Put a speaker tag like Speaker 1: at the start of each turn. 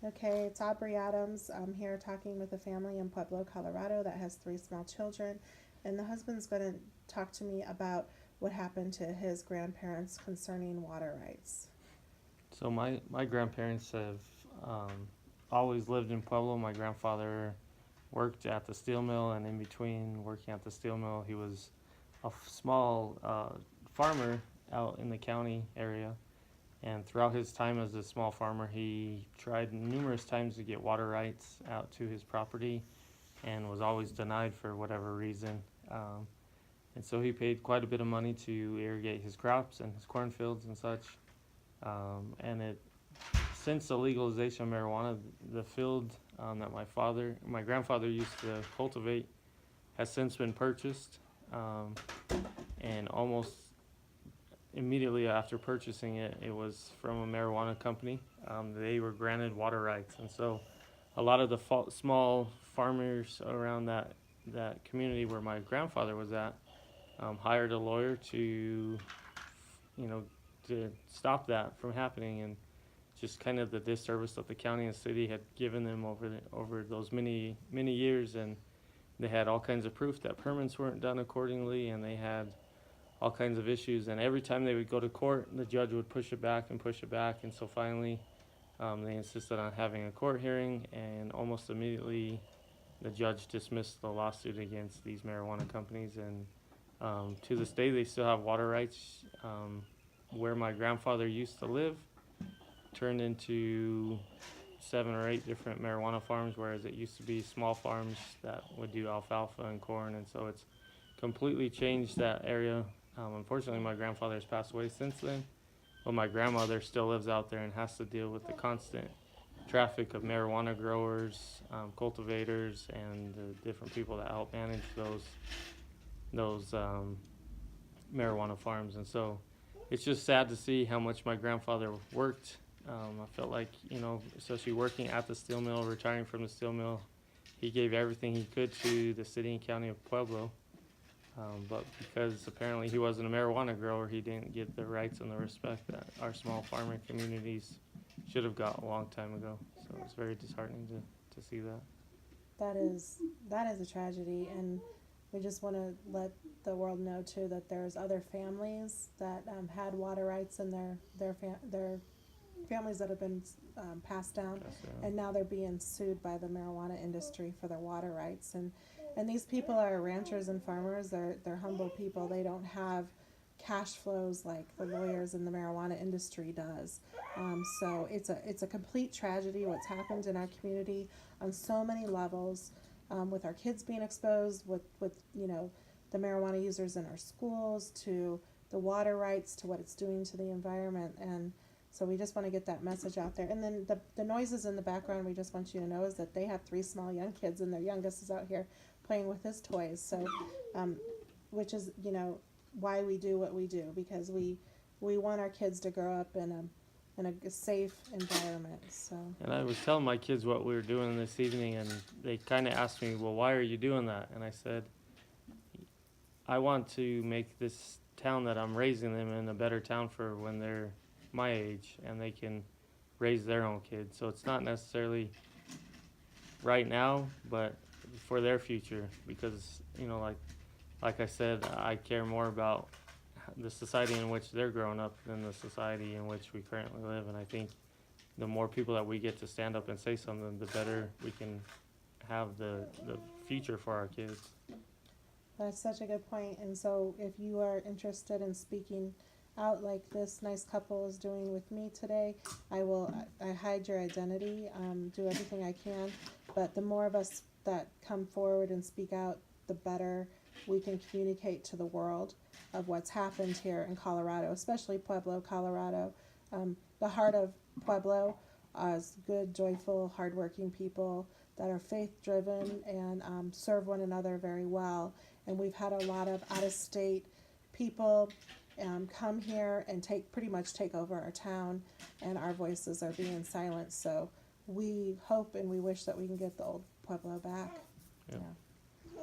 Speaker 1: Okay, it's Aubrey Adams. I'm here talking with a family in Pueblo, Colorado that has three small children. And the husband's going to talk to me about what happened to his grandparents concerning water rights.
Speaker 2: So my grandparents have always lived in Pueblo. My grandfather worked at the steel mill, and in between working at the steel mill, he was a small farmer out in the county area. And throughout his time as a small farmer, he tried numerous times to get water rights out to his property, and was always denied for whatever reason. And so he paid quite a bit of money to irrigate his crops and his cornfields and such. And it since the legalization of marijuana, the field that my grandfather used to cultivate, has since been purchased, and almost immediately after purchasing it, it was from a marijuana company. They were granted water rights, and so a lot of the small farmers around that community where my grandfather was at hired a lawyer to, to stop that from happening, and just kind of the disservice that the county and city had given them over those many years, and they had all kinds of proof that permits weren't done accordingly, and they had all kinds of issues. And every time they would go to court, the judge would push it back and push it back, and so finally, they insisted on having a court hearing, and almost immediately, the judge dismissed the lawsuit against these marijuana companies, and to this day, they still have water rights. Where my grandfather used to live turned into 7 or 8 different marijuana farms, whereas it used to be small farms that would do alfalfa and corn, and so it's completely changed that area. Unfortunately, my grandfather has passed away since then, but my grandmother still lives out there and has to deal with the constant traffic of marijuana growers, cultivators, and the different people that help manage those marijuana farms. And so it's just sad to see how much my grandfather worked. I felt like, especially working at the steel mill, retiring from the steel mill, he gave everything he could to the city and county of Pueblo. But because apparently he wasn't a marijuana grower, he didn't get the rights and the respect that our small farming communities should have got a long time ago. So it's very disheartening to see that.
Speaker 1: That is that is a tragedy, and we just want to let the world know too that there's other families that had water rights in their families that have been passed down,
Speaker 2: That's,
Speaker 1: and now they're being sued by the marijuana industry for their water rights. And these people are ranchers and farmers. They're humble people. They don't have cash flows like the lawyers in the marijuana industry does. So it's a complete tragedy what's happened in our community on so many levels, with our kids being exposed, with the marijuana users in our schools, to the water rights, to what it's doing to the environment. And so we just want to get that message out there. And then the noises in the background, we just want you to know, is that they have three small young kids, and their youngest is out here playing with his toys. So, which is, why we do what we do, because we want our kids to grow up in a safe environment. So.
Speaker 2: and I was telling my kids what we were doing this evening, and they kind of asked me, well, why are you doing that? And I said, I want to make this town that I'm raising them in a better town for when they're my age and they can raise their own kids. So it's not necessarily right now, but for their future, because like I said, I care more about the society in which they're growing up than the society in which we currently live. And I think the more people that we get to stand up and say something, the better we can have the future for our kids.
Speaker 1: That's such a good point. And so, if you are interested in speaking out like this nice couple is doing with me today, I hide your identity, do everything I can. But the more of us that come forward and speak out, the better we can communicate to the world of what's happened here in Colorado, especially Pueblo, Colorado. The heart of Pueblo is good, joyful, hardworking people that are faith driven and serve one another very well. And we've had a lot of out of state people come here and pretty much take over our town, and our voices are being silenced. So we hope and we wish that we can get the old Pueblo back.
Speaker 2: Yeah.
Speaker 1: Yeah.